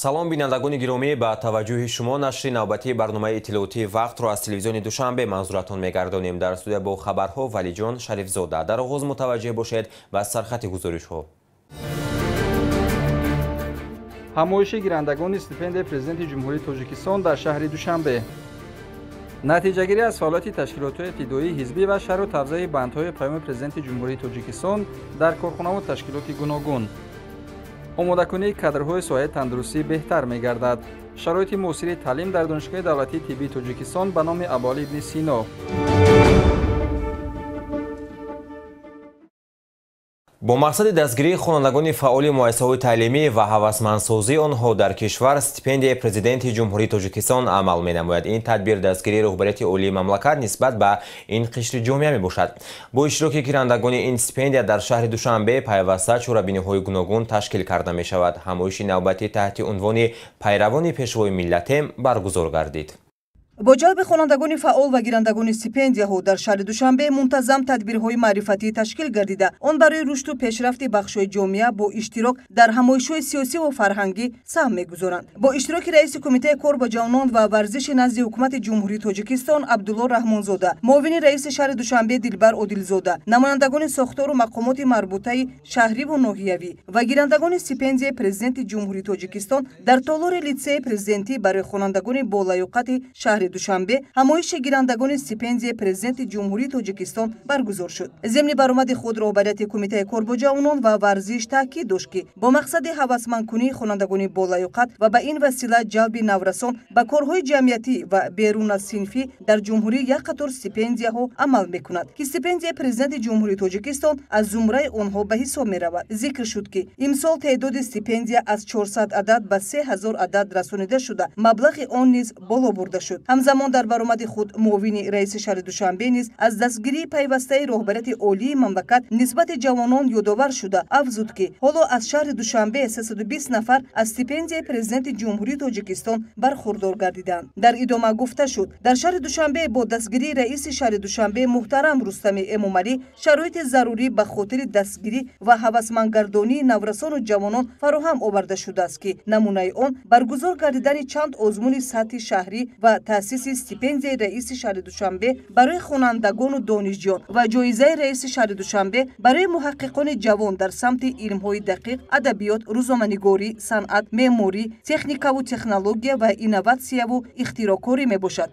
салом бинандагони гиромӣ, ба таваҷҷӯҳи шумо нашри навбатии барномаи иттилоотии вақтро аз телевизиони Душанбе манзуратон мегардонем. Дар студия бо хабарҳо Валиҷон Шарифзода. Дар оғоз мутаваҷҷеҳ бошед ба сархати гузоришҳо. ҳамоиши гирандагони стипендияи президенти ҷумҳурии Тоҷикистон дар шаҳри Душанбе. натиҷагирӣ аз фаъолияти ташкилотҳои фидоии ҳизбӣ ва шарҳу тавзеҳи бандҳои паёми президенти ҷумҳурии Тоҷикистон дар корхонаву ташкилоти гуногун. омодакунии кадрҳои соҳаи тандурустӣ беҳтар мегардад. шароити муосири таълим дар донишгоҳи давлатии тиббии Тоҷикистон ба номи Абуалӣ ибни Сино. бо мақсади дастгирии хонандагони фаъоли муассисаҳои таълимӣ ва ҳавасмандсозии онҳо дар кишвар стипендияи президенти ҷумҳурии Тоҷикистон амал менамояд. ин тадбир дастгирии роҳбарияти олии мамлакат нисбат ба ин қишри ҷомеа мебошад. бо иштироки гирандагони ин стипендия дар шаҳри Душанбе пайваста чорабиниҳои гуногун ташкил карда мешавад. ҳамоиши навбатӣ таҳти унвони пайравони пешвои миллатем баргузор гардид. бо ҷалби хонандагони фаъол ва гирандагони стипендияҳо дар шаҳри Душанбе мунтазам тадбирҳои маърифатӣ ташкил гардида, он барои рушду пешрафти бахшҳои ҷомеа бо иштирок дар ҳамоишҳои сиёсиву фарҳангӣ саҳм мегузоранд. бо иштироки раиси кумитаи кор ба ҷавонон ва варзиши назди ҳукумати ҷумҳурии Тоҷикистон Абдулло Раҳмонзода, муовини раиси шаҳри Душанбе Дилбар Одилзода, намояндагони сохтору мақомоти марбутаи шаҳриву ноҳиявӣ ва гирандагони стипендияи президенти ҷумҳурии Тоҷикистон дар толори литсеи президентӣ барои хонандагони болаёқати шаҳри Душанбе ҳамоиши гирандагони стипендияи президенти ҷумҳурии Тоҷикистон баргузор шуд. земни баромади худ роҳбарияти кумитаи кор бо ҷавонон ва варзиш таъкид дошт ки бо мақсади ҳавасмандкунии хонандагони болаёқат ва ба ин васила ҷалби наврасон ба корҳои ҷамъиятӣ ва беруназсинфӣ дар ҷумҳурӣ як қатор стипендияҳо амал мекунад ки стипендияи президенти ҷумҳурии Тоҷикистон аз зумраи онҳо ба ҳисоб меравад. зикр шуд ки имсол теъдоди стипендия аз 400 адад ба 3000 адад расонида шуда, маблағи он низ боло бурда шуд. ҳамзамон дар баромади худ муовини раиси шаҳри Душанбе низ аз дастгирии пайвастаи роҳбарияти олии мамлакат нисбати ҷавонон ёдовар шуда афзуд ки ҳоло аз шаҳри Душанбе 320 нафар аз стипендияи президенти ҷумҳурии Тоҷикистон бархурдор гардиданд. дар идома гуфта шуд, дар шаҳри Душанбе бо дастгирии раиси шаҳри Душанбе муҳтарам Рустами Эмомалӣ шароити зарурӣ ба хотири дастгирӣ ва ҳавасмандгардонии наврасону ҷавонон фароҳам оварда шудааст ки намунаи он баргузор гардидани чанд озмуни сатҳи шаҳрӣ ва таъсиси стипендияи раиси шаҳри Душанбе барои хонандагону донишҷӯён ва ҷоизаи раиси шаҳри Душанбе барои муҳаққиқони ҷавон дар самти илмҳои дақиқ, адабиёт, рӯзноманигорӣ, санъат, меъморӣ, техникаву технология ва инноватсияву ихтироъкорӣ мебошад.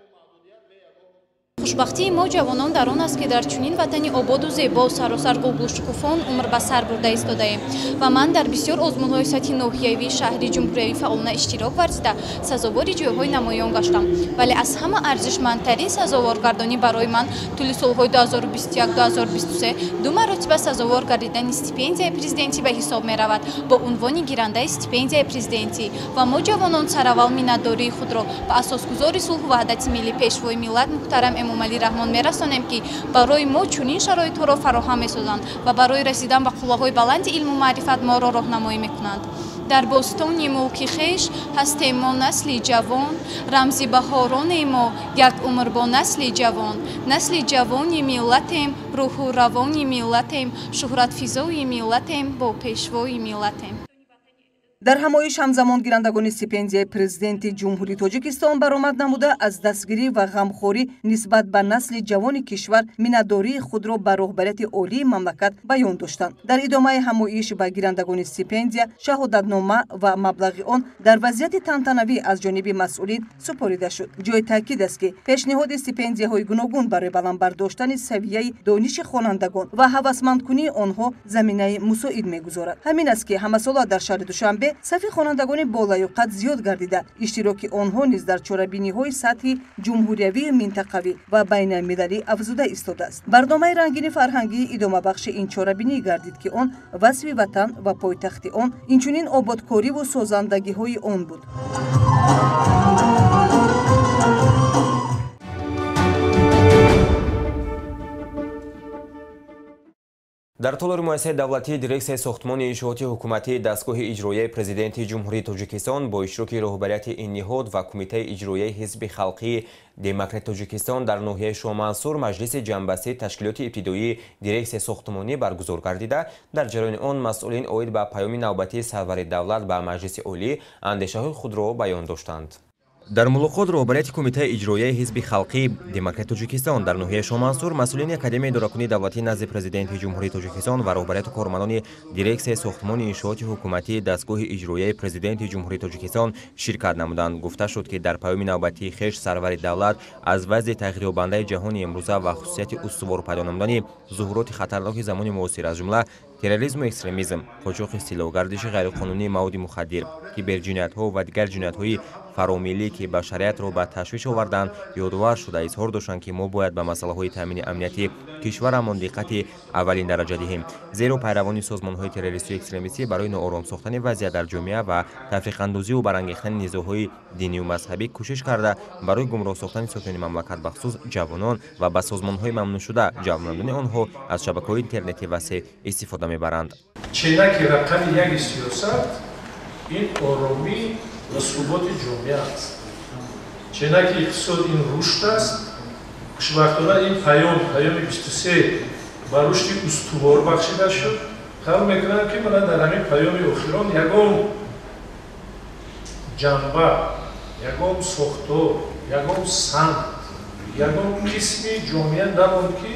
хушбахтии мо ҷавонон дар он аст ки дар чунин ватани ободу зебо саросар гулгушукуфон умр ба сар бурда истодаем ва ман дар бисёр озмунҳои сатҳи ноҳиявӣ, шаҳрӣ, ҷумҳуриявӣ фаъолона иштирок варзида сазовори ҷойҳои намоён гаштам. вале аз ҳама арзишмандтарин сазоворгардонӣ барои ман тӯли солҳои 2021-2023 ду маротиба сазовор гардидани стипендияи президентӣ ба ҳисоб меравад бо унвони гирандаи стипендияи президентӣ ва мо ҷавонон сараввал миннатдории худро ба асосгузори сулҳу ваҳдати миллӣ пешвои миллат муҳтарам Эмомалӣ Раҳмон мерасонем ки барои мо чунин шароитҳоро фароҳам месозанд ва барои расидан ба қуллаҳои баланди илму маърифат моро роҳнамоӣ мекунанд. дар бостони мулки хеш ҳастем мо насли ҷавон, рамзи баҳороне мо гардумр бо насли ҷавони миллатем, рӯҳу равони миллатем, шӯҳратфизои миллатем, бо пешвои миллатем. дар ҳамоиш ҳамзамон гирандагони стипендияи президенти ҷумҳурии Тоҷикистон баромад намуда аз дастгирӣ ва ғамхорӣ нисбат ба насли ҷавони кишвар миннатдории худро ба роҳбарияти олии мамлакат баён доштанд. дар идомаи ҳамоиш ба гирандагони стипендия шаҳодатнома ва маблағи он дар вазъияти тантанавӣ аз ҷониби масъулин супорида шуд. ҷои таъкид аст ки пешниҳоди стипендияҳои гуногун барои баландбардоштани савияи дониши хонандагон ва ҳавасмандкунии онҳо заминаи мусоид мегузорад. ҳамин аст ки ҳамасола дар шаҳри Душанбе сафи хонандагони болаёқат зиёд гардида, иштироки онҳо низ дар чорабиниҳои сатҳи ҷумҳуриявии минтақавӣ ва байналмилалӣ афзуда истодааст. барномаи рангини фарҳангии идомабахши ин чорабинӣ гардид ки он васфи ватан ва пойтахти он, инчунин ободкориву созандагиҳои он буд. дар тӯли муассисаи давлатии дирексияи сохтмони иншооти ҳукуматии дастгоҳи иҷроияи президенти ҷумҳурии Тоҷикистон бо иштироки роҳбарияти ин ниҳод ва кумитаи иҷроияи ҳизби халқии демократи Тоҷикистон дар ноҳияи Шоҳ-Мансур маҷлиси ҷамъбастии ташкилоти ибтидоии дирексияи сохтмонӣ баргузор гардида, дар ҷараёни он масъулин оид ба паёми навбатии сарвари давлат ба маҷлиси олӣ андешаҳои худро баён доштанд. дар мулоқот роҳбарияти кумитаи иҷроияи ҳизби халқии демократи Тоҷикистон дар ноҳияи Шоҳ-Мансур масъулини академияи идоракунии давлатӣ назди президенти ҷумҳурии Тоҷикистон ва роҳбарияти кормандони дирексияи сохтмони иншооти ҳукуматии дастгоҳи иҷроияи президенти ҷумҳурии Тоҷикистон ширкат намуданд. гуфта шуд ки дар паёми навбатии хеш сарвари давлат аз вазъи тағйирёбандаи ҷаҳони имрӯза ва хусусияти устувор пайдо намудани зуҳуроти хатарноки замони муосир аз ҷумла терроризму экстремизм, қочоқи силоҳ, гардиши ғайриқонунии маводи мухаддир, киберҷиноятҳо ва дигар ҷиноятҳои фаромилӣ ки башариятро ба ташвиш оварданд, ёдовар шуда изҳор доштанд ки мо бояд ба масъалаҳои таъмини амнияти кишварамон диққати аввалин дараҷа диҳем, зеро пайравони созмонҳои террористию экстремистӣ барои ноором сохтани вазъият дар ҷомеа ва тафриқандозиву барангехтани низоъҳои динию мазҳабӣ кӯшиш карда барои гумроҳ сохтани сокинони мамлакат бахусус ҷавонон ва ба созмонҳои мамнӯъшуда ҷалб намудани онҳо аз шабакаҳои интернети васеъ истифода мебаранд. Ченаки рақами яки сиёсат ин оромӣ ва суботи ҷомеа аст. Ченаки иқтисод ин рушд аст. хушбахтона ин паёми 23 ба рушди устувор бахшида шуд. қабул мекунам ки мана дар ҳамин паёми охирон ягон ҷанба, ягон сохтор, ягон самт, ягон қисми ҷомеа намонд ки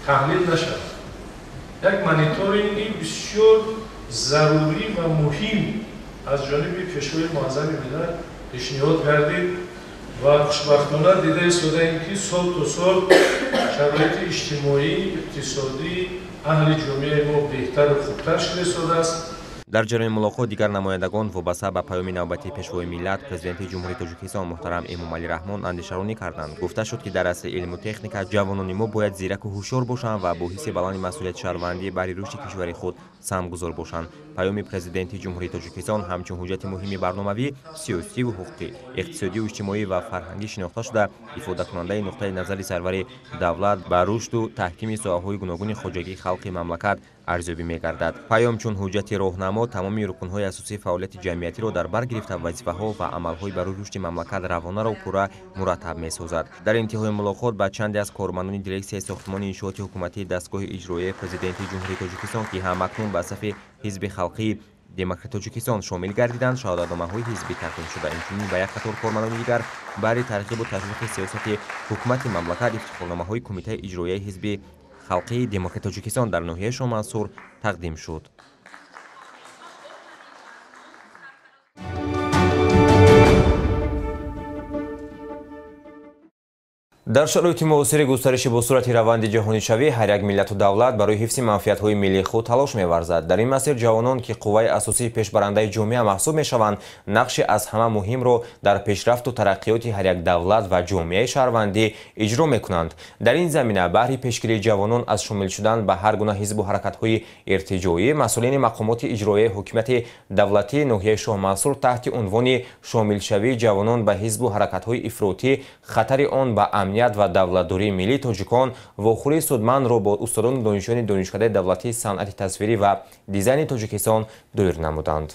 таҳлил нашавад. як мониторинги бисёр зарурӣ ва муҳим аз ҷониби пешвои муаззами миллат пешниҳод гардид ва хушбахтона дида истодаем ки сол то сол шароити иҷтимоӣ, иқтисодӣ, аҳли ҷомеаи мо беҳтару хубтар шуда истодааст. дар ҷараёни мулоқот дигар намояндагон вобаста ба паёми навбатии пешвои миллат президенти ҷумҳурии Тоҷикистон муҳтарам Эмомалӣ Раҳмон андешаронӣ карданд. гуфта шуд ки дар асри илму техника ҷавонони мо бояд зираку ҳушёр бошанд ва бо ҳисси баланди масъулияти шаҳрвандӣ бари рушди кишвари худ самгузор бошанд. паёми президенти ҷумҳурии Тоҷикистон ҳамчун ҳуҷҷати муҳими барномавӣ, сиёсиву ҳуқуқӣ, иқтисодию иҷтимоӣ ва фарҳангӣ шинохта шуда ифодакунандаи нуқтаи назари сарвари давлат ба рушду таҳкими соҳаҳои гуногуни хоҷагии халқи мамлакат арзёбӣ мегардад. паём чун ҳуҷҷати роҳнамо тамоми рукунҳои асосии фаъолияти ҷамъиятиро дар бар гирифта вазифаҳо ва амалҳои барои рушди мамлакат равонаро пурра мураттаб месозад. дар интиҳои мулоқот ба чанде аз кормандони дирексияи сохтмони иншооти ҳукуматии дастгоҳи иҷроияи президенти ҷумҳурии Тоҷикистон ки ҳамакнун ба сафи ҳизби халқии демократи Тоҷикистон шомил гардиданд, шаҳодатномаҳои ҳизбӣ тақдим шуда. инчунин ба як қатор кормандони дигар баҳри тарғибу ташвиқи сиёсати ҳукумати мамлакат ифтихорномаҳои кумитаи иҷроияи ҳизби халқии демократи Тоҷикистон дар ноҳияи Шоҳ-Мансур тақдим шуд. дар шароити муосири густариши бо сурати раванди ҷаҳонишавӣ ҳар як миллату давлат барои ҳифзи манфиатҳои миллии худ талош меварзад. дар ин масир ҷавонон ки қувваи асосии пешбарандаи ҷомеа маҳсуб мешаванд, нақши аз ҳама муҳимро дар пешрафту тараққиёти ҳар як давлат ва ҷомеаи шаҳрвандӣ иҷро мекунанд. дар ин замина баҳри пешгирии ҷавонон аз шомил шудан ба ҳар гуна ҳизбу ҳаракатҳои иртиҷоӣ, масъулини мақомоти иҷроияи ҳокимияти давлатии ноҳияи Шоҳ-Мансур таҳти унвони шомилшавии ҷавонон ба ҳизбу ҳаракатҳои ифротӣ хатари он ба амният ва давлатдории миллии тоҷикон вохӯрии судмандро бо устодону донишҷӯёни донишкадаи давлатии санъати тасвирӣ ва дизайни Тоҷикистон доир намуданд.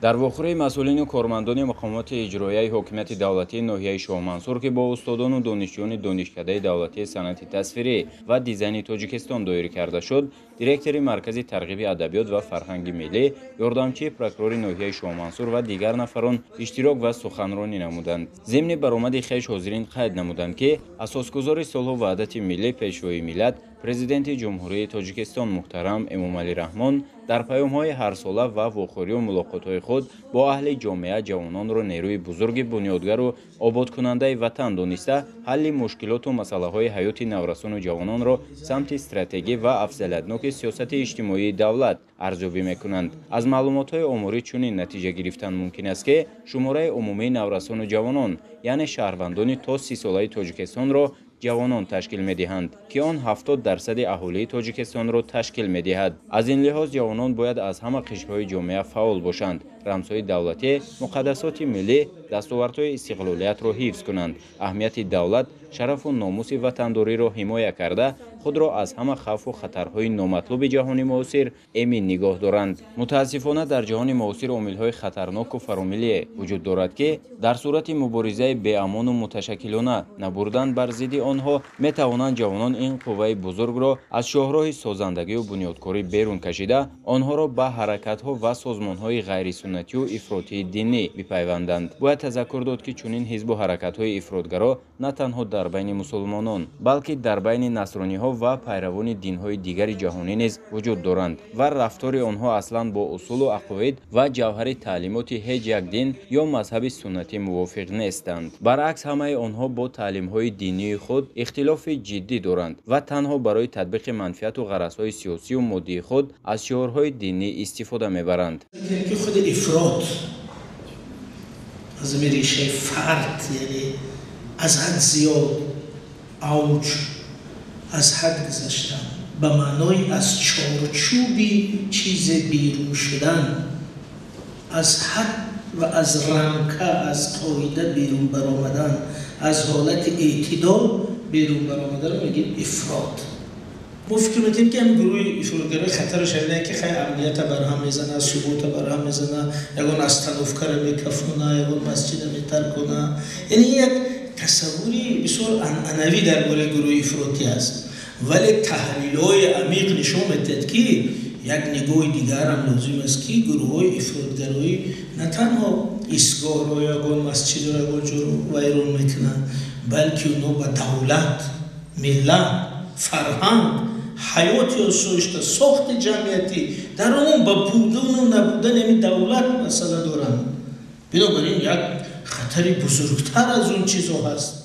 дар вохӯрии масъулину кормандони мақомоти иҷроияи ҳокимияти давлатии ноҳияи Шоҳ-Мансур ки бо устодону донишҷӯёни донишкадаи давлатии санъати тасвирӣ ва дизайни Тоҷикистон доирӣ карда шуд, директори маркази тарғиби адабиёт ва фарҳанги миллӣ, ёрдамчии прокурори ноҳияи Шоҳ-Мансур ва дигар нафарон иштирок ва суханронӣ намуданд. зимни баромади хеш ҳозирин қайд намуданд ки асосгузори солҳу ваҳдати миллӣ пешвои миллат президенти ҷумҳурии Тоҷикистон муҳтарам Эмомалӣ Раҳмон дар паёмҳои ҳарсола ва вохӯрию мулоқотҳои худ бо аҳли ҷомеа ҷавононро нерӯи бузурги бунёдгару ободкунандаи ватан дониста ҳалли мушкилоту масъалаҳои ҳаёти наврасону ҷавононро самти стратегӣ ва афзалиятноки сиёсати иҷтимоии давлат арзёбӣ мекунанд. аз маълумотҳои омурӣ чунин натиҷа гирифтан мумкин аст ки шумораи умумии наврасону ҷавонон, яъне шаҳрвандони то 30 солаи Тоҷикистонро ҷавонон ташкил медиҳанд ки он 70% аҳолии Тоҷикистонро ташкил медиҳад. аз ин лиҳоз ҷавонон бояд аз ҳама қишрҳои ҷомеа фаъол бошанд. рамзҳои давлатӣ, муқаддасоти миллӣ, дастовардҳои истиқлолиятро ҳифз кунанд, аҳамияти давлат, шарафу номуси ватандориро ҳимоя карда, худро аз ҳама хавфу хатарҳои номатлуби ҷаҳони муосир эмин нигоҳ доранд. Мутаассифона дар ҷаҳони муосир омилҳои хатарноку фаромилие вуҷуд дорад, ки дар сурати муборизаи беамону муташаккилона набурдан бар зидди онҳо метавонанд ҷавонон ин қувваи бузургро аз шоҳроҳи созандагию бунёдкорӣ берун кашида, онҳоро ба ҳаракатҳо ва созмонҳои ғайрисуннатию ифротии динӣ бипайванданд. Бояд тазаккур дод, ки чунин ҳизбу ҳаракатҳои ифротгаро на танҳо дар байни мусулмонон, балки дар байни насрониҳо ва пайравони динҳои дигари ҷаҳонӣ низ вуҷуд доранд ва рафтори онҳо аслан бо усулу ақоид ва ҷавҳари таълимоти ҳеҷ як дин ё мазҳаби суннатӣ мувофиқ нестанд. Баръакс, ҳамаи онҳо бо таълимҳои динии худ ихтилофи ҷиддӣ доранд ва танҳо барои татбиқи манфиату ғаразҳои сиёсию моддии худ аз шиорҳои динӣ истифода мебаранд. از ریشه فرد، یعنی از حد زیاد اوج از حد گذشتن به معنای از چارچوبی چیز بیرون شدن، از حد و از رمکه، از قاعده بیرون برآمدن، از حالت اعتدال بیرون برآمدن رو میگیم افراط. ما فکر می‌کنیم که هم گروه افراطگرای خطرش اینه که خیلی امنیت برهم میزنه، ثبات برهم میزنه، یگان از تنفکر میکفونه، یگان مسجد میترک کنه. یعنی یک تصوری بسیار عنعنوی درباره گروه افراطی است. ولی تحلیل‌های عمیق نشون میدهد که یک نگاه دیگر هم لازم است که گروه‌های افراطگرایی نه تنها ایستگاه رو یگان مسجد رو یگان جو ویران میکنن، بلکه اونها به دولت، ملت، فرهنگ، حیاتی آسایشته، ساخت جمعیتی در اون با بودن و نبودن یعنی دولت مسئله دارند. بنابراین یک خطر بزرگتر از اون چیزها هست.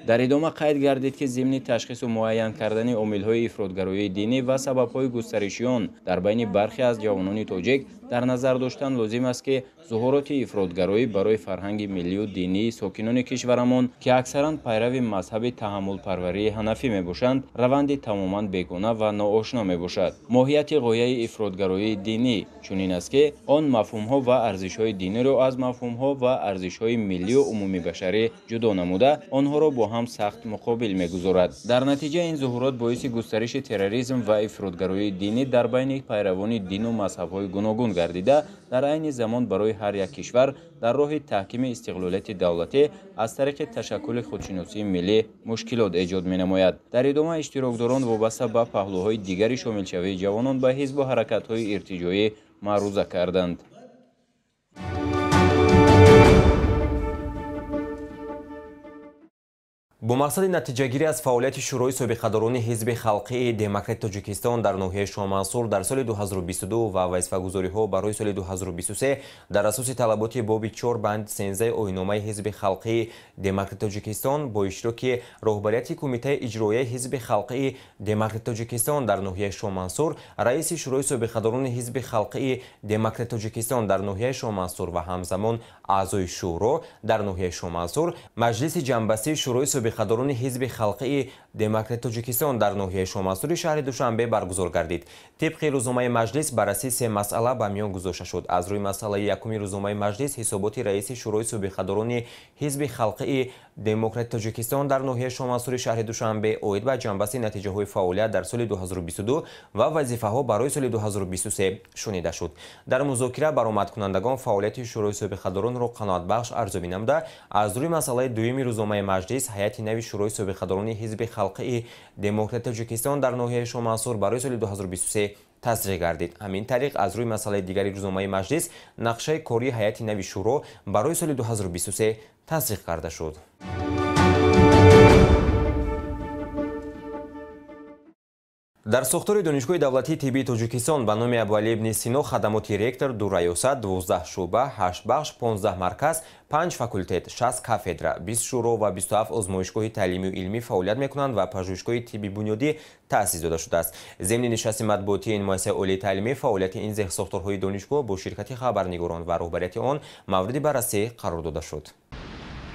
дар идома қайд гардид, ки зимни ташхису муайян кардани омилҳои ифротгароии динӣ ва сабабҳои густариши он дар байни бархе аз ҷавонони тоҷик дар назар доштан лозим аст, ки зуҳуроти ифротгароӣ барои фарҳанги миллию динии сокинони кишварамон, ки аксаран пайрави мазҳаби таҳаммулпарварии ҳанафӣ мебошанд, раванди тамоман бегона ва ноошно мебошад. моҳияти ғояи ифротгароии динӣ чунин аст, ки он мафҳумҳо ва арзишҳои диниро аз мафҳумҳо ва арзишҳои миллию умумибашарӣ ҷудо намуда, онҳоро бо ҳам сахт муқобил мегузорад. дар натиҷа ин зуҳурот боиси густариши терроризм ва ифротгароии динӣ дар байни пайравони дину мазҳабҳои гуногун гардида, дар айни замон барои ҳар як кишвар дар роҳи таҳкими истиқлолияти давлатӣ аз тариқи ташаккули худшиносии миллӣ мушкилот эҷод менамояд. дар идома иштирокдорон вобаста ба паҳлӯҳои дигари шомилшавии ҷавонон ба ҳизбу ҳаракатҳои иртиҷоӣ маъруза карданд. бо мақсади натиҷагирӣ аз фаъолияти шӯрои собиқадорони ҳизби халқии демократи тоҷикистон дар ноҳияи шоҳмансур дар соли 2022 ва вазифагузориҳо барои соли 2023 дар асоси талаботи боби 4 банди 13 оинномаи ҳизби халқии демократи тоҷикистон бо иштироки роҳбарияти кумитаи иҷроияи ҳизби халқии демократи тоҷикистон дар ноҳияи шоҳмансур, раиси шӯрои собиқадорони ҳизби халқии демократи тоҷикистон дар ноҳияи шоҳмансур ва ҳамзамон аъзои шӯро дар ноҳияи шоҳмансур, маҷлиси ҷанббастии шӯрои собиқадорони ҳизби халқии демократи тоҷикистон дар ноҳияи шоҳмансури шаҳри душанбе баргузор гардид. тибқи рӯзномаи маҷлис барраси се масъала ба миён гузошта шуд. аз рӯи масъалаи якуми рӯзномаи маҷлис ҳисоботи раиси шӯрои собиқадорони ҳизби халқии демократи тоҷикистон дар ноҳияи шоҳмансури шаҳри душанбе оид ба ҷанббасти натиҷаҳои фаъолият дар соли 2022 ва вазифаҳо барои соли 2023 шунида шуд. дар музокира баромадкунандагон фаъолияти шӯрои собиқадоронро қаноатбахш арзёбӣ намуда, аз рӯи масъалаи дуюми рӯзномаи маҷлис ҳайати нави шӯрои собиқадорони ҳизби халқии демократи тоҷикистон дар ноҳияи шоҳмансур барои соли 2023 тасдиқ гардид. ҳамин тариқ аз рӯи масъалаи дигари рӯзномаи маҷлис нақшаи кории ҳайати нави шӯро барои соли 2023 тасдиқ карда шуд. дар сохтори донишгоҳи давлатии тиббии тоҷикистон ба номи Абуалӣ ибн Сино хадамоти ректор, 2 раёсат, 12 шуъба, 8 бахш, 15 марказ, 5 факултет, 60 кафедра, 20 шӯро ва 27 озмоишгоҳи таълимию илмӣ фаъолият мекунанд ва пажӯҳишгоҳи тибби бунёдӣ таъсис дода шудааст. зимни нишасти матбуотии ин муассисаи олии таълимӣ фаъолияти ин зеҳсохторҳои донишгоҳ бо ширкати хабарнигорон ва роҳбарияти он мавриди баррасӣ қарор дода шуд.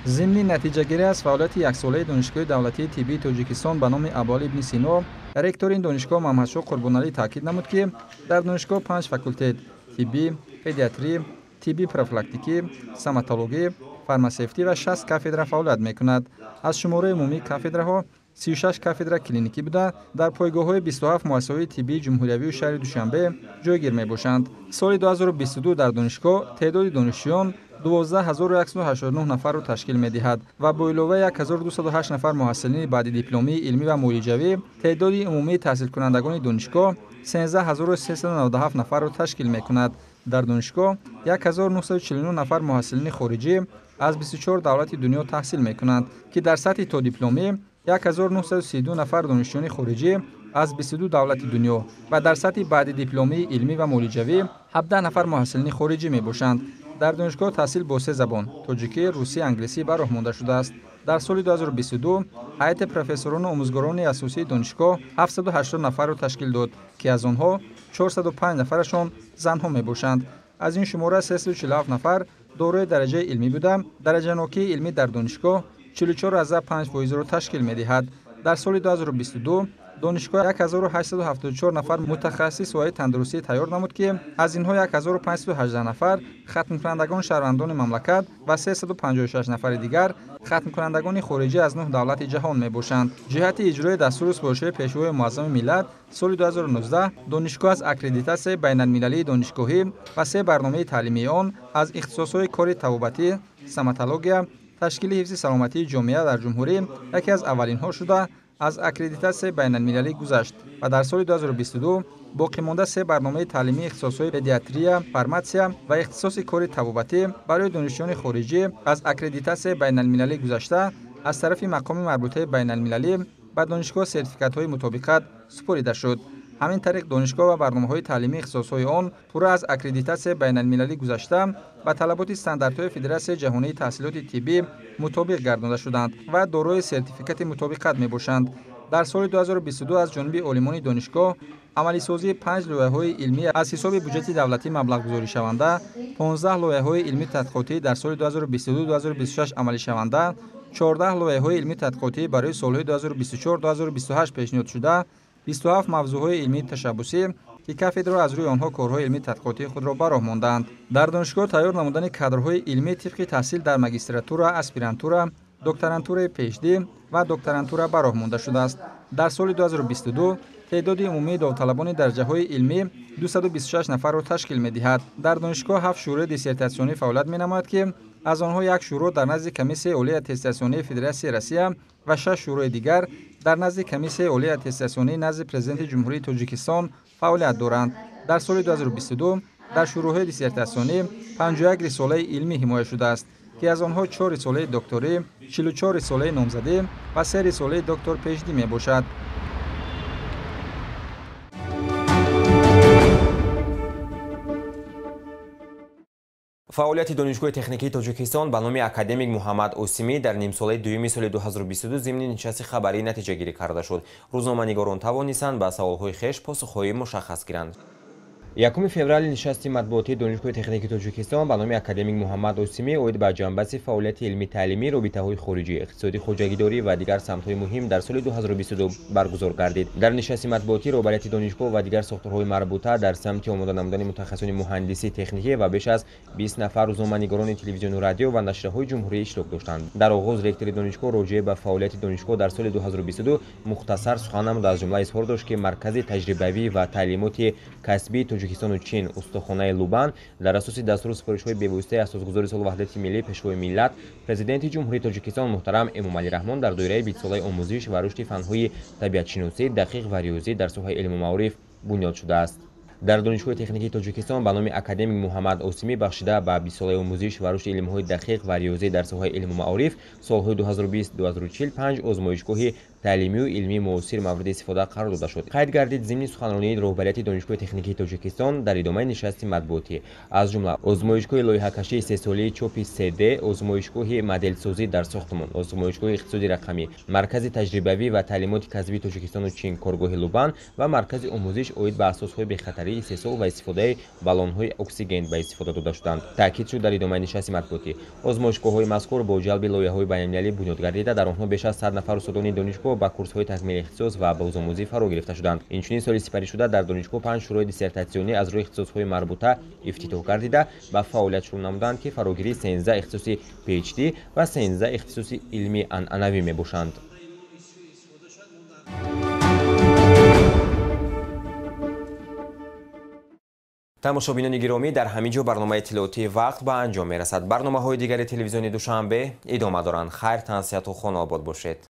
ضمن نتیجه‌گیری از فعالیت یک ساله دانشگاه دولتی طبی تاجیکستان به نام ابوالعلی ابن سینا، رکتور این دانشگاه محمدشاه قربانعلی تاکید نمود که در دانشگاه 5 فاکولته طبی، پدیاتری، тибби профилактикӣ, стоматологӣ, фармасевтӣ ва 60 кафедра фаъолият мекунад. аз шумораи умумии кафедраҳо 36 кафедра клиникӣ буда дар пойгоҳҳои 27 муассисаҳои тиббии ҷумҳуриявии шаҳри Душанбе ҷойгир мебошанд. соли 2022 дар донишгоҳ теъдоди донишҷӯён 12189 нафарро ташкил медиҳад ва бо иловаи 1208 нафар муҳассилини баъдидипломии илмӣ ва муолиҷавӣ теъдоди умумии таҳсилкунандагони донишгоҳ 13397 нафарро ташкил мекунад. дар донишгоҳ 1949 нафар муҳассилини хориҷӣ аз 24 давлати дунё таҳсил мекунанд, ки дар сатҳи тодипломӣ 1932 нафар донишҷӯёни хориҷӣ аз 22 давлати дунё ва дар сатҳи баъдидипломии илмӣ ва муолиҷавӣ 17 нафар муҳассилини хориҷӣ мебошанд. дар донишгоҳ таҳсил бо 3 забон тоҷикӣ, русӣ, англисӣ ба роҳ монда шудааст. дар соли 2022 ҳайати профессорону омӯзгорони асосии донишгоҳ 780 нафарро ташкил дод, ки аз онҳо 405 нафарашон занҳо мебошанд. аз ин шумора 347 нафар дорои дараҷаи илмӣ буда, дараҷанокии илмӣ дар донишгоҳ 44,5%-ро ташкил медиҳад. дар соли 2022 донишгоҳ 1874 нафар мутахассиси соҳаи тандурустӣ тайёр намуд, ки аз инҳо 1518 нафар хатмкунандагони шаҳрвандони мамлакат ва 356 нафари дигар хатмкунандагони хориҷӣ аз 9 давлати ҷаҳон мебошанд. ҷиҳати иҷрои дастури супоришҳои пешвои муаззами миллат соли 2019 донишгоҳ аз аккредитасияи байналмилалии донишгоҳӣ ва 3 барномаи таълимии он аз ихтисосҳои кори табобатӣ, стоматология, ташкили ҳифзи саломатии ҷомеа дар ҷумҳурӣ яке аз аввалинҳо шуда аз аккредитасияи байналмилалӣ гузашт ва дар соли 2022 боқимонда 3 барномаи таълимии ихтисосҳои педиатрия, фарматсия ва ихтисоси кори табобатӣ барои донишҷӯёни хориҷӣ аз аккредитасияи байналмилалӣ гузашта аз тарафи мақоми марбутаи байналмилалӣ ба донишгоҳ сертификатҳои мутобиқат супорида шуд. ҳамин тариқ донишгоҳ ва барномаҳои таълимии ихтисосҳои он пурра аз аккредитасияи байналмилалӣ гузашта ба талаботи стандартҳои Федератсияи ҷаҳонии таҳсилоти тиббӣ мутобиқ гардонда шуданд ва дорои сертификати мутобиқат мебошанд. дар соли 2022 аз ҷониби олимони донишгоҳ амалисозии 5 лоиҳаҳои илмӣ аз ҳисоби буҷети давлатӣ маблағгузоришаванда, 15 лоиҳаҳои илмӣ тадқиқотӣ дар соли 2022-2026 амалишаванда, 14 лоиҳаҳои илмӣ тадқиқотӣ барои солҳои 2024-2028 пешниҳод шуда, 27 мавзӯъҳои илмии ташаббусӣ, ки кафедраҳо аз рӯи онҳо корҳои илмии тадқиқотии худро ба роҳ мондаанд. дар донишгоҳ тайёр намудани кадрҳои илмӣ тибқи таҳсил дар магистратура, аспирантура, докторантураи PhD ва докторантура ба роҳ монда шудааст. дар соли 2022 теъдоди умумии довталабони дараҷаҳои илмӣ 226 нафарро ташкил медиҳад. дар донишгоҳ 7 шӯрои диссертатсионӣ фаъолият менамояд, ки аз онҳо 1 шӯро дар назди Комиссияи олии аттестатсионии Федератсияи Россия ва 6 шӯрои дигар дар назди Комиссияи олии аттестатсионии назди Президенти Ҷумҳурии Тоҷикистон фаъолият доранд. дар соли 2022 дар шӯроҳои диссертатсионӣ 51 рисолаи илмӣ ҳимоя шудааст, ки аз онҳо 4 рисолаи докторӣ, 44 рисолаи номзадӣ ва 3 рисолаи доктор PhD мебошад. фаъолияти донишгоҳи техникии Тоҷикистон ба номи академик Муҳаммад Осимӣ дар нимсолаи дуюми соли 2022 зимни нишасти хабарӣ натиҷагирӣ карда шуд. рӯзноманигорон тавонистанд ба саволҳои хеш посухҳои мушаххас гиранд. 1 феврали нишасти матбуотии донишгоҳи техникии Тоҷикистон ба номи академик Муҳаммад Осимӣ оид ба ҷанбази фаъолияти илмӣ таълимӣ, робитаҳои хориҷӣ, иқтисодӣ, хоҷагидорӣ ва дигар самтҳои муҳим дар соли 2022 баргузор гардид. дар нишасти матбуотӣ роҳбарияти донишгоҳ ва дигар сохторҳои марбута дар самти омода намудани мутахассисони муҳандисӣ, техникӣ ва беш аз 20 нафар рӯзноманигорони телевизиону радио ва нашрҳои ҷумҳурӣ иштирок доштанд. дар оғоз ректори донишгоҳ роҷеъ ба фаъолияти донишгоҳ дар соли 2022 мухтасар сухан намуда аз ҷумла изҳор дошт, ки маркази таҷрибавӣ ва таълимоти касбии Тоҷикистону Чин устухонаи Лубан дар асоси дастури супоришҳои бевоситаи асосгузори соли ваҳдати миллии пешвои миллат Президенти Ҷумҳурии Тоҷикистон муҳтарам Эмомалӣ Раҳмон дар доираи 20 солаи омӯзиш ва рушди фанҳои табиатшиносӣ, дақиқ ва риёзӣ дар соҳаи илму маориф бунёд шудааст. дар донишгоҳи техникии Тоҷикистон ба номи академик Муҳаммад Осимӣ бахшида ба 20 солаи омӯзиш ва рушди илмҳои дақиқ ва риёзӣ дар соҳаи илму маориф солҳои 2020-2045 озмоишгоҳи таълимию илмии муосир мавриди истифода қарор дода шуд. қайд гардид зимни суханронии роҳбарияти донишгоҳи техникии Тоҷикистон дар идомаи нишасти матбуотӣ аз ҷумла озмоишгоҳи лоиҳакашии 3 солии чопи 3D, озмоишгоҳи моделсозӣ дар сохтмон, озмоишгоҳи иқтисоди рақамӣ, маркази таҷрибавӣ ва таълимоти касбии Тоҷикистону Чин, коргоҳи Лубан ва маркази омӯзиш оид ба асосҳои бехатарии истеҳсол ва истифодаи баллонҳои оксиген ба истифода дода шуданд. таъкид шуд дар идомаи нишасти матбуотӣ озмоишгоҳҳои мазкур бо ҷалби лоиҳаҳои байналмилалӣ бунёд гардида дар онҳо беш аз 100 нафар устодони донишгоҳ ба курсҳои такмили ихтисос ва бозомӯзӣ фаро гирифта шуданд. Инчунин соли сипаришуда дар донишгоҳ 5 шурои диссертатсионӣ аз рӯи ихтисосҳои марбута ифтитоҳ гардида ба фаъолият шурӯъ намуданд ки фарогирии 13 ихтисоси PhD ва 13 ихтисоси илми анъанавӣ мебошанд. тамошобинони гиромӣ, дар ҳамин ҷо барномаи иттилоотии вақт ба анҷом мерасад. барномаҳои дигари телевизиони Душанбе идома доранд. Хайр, тансияту хонобод бошед.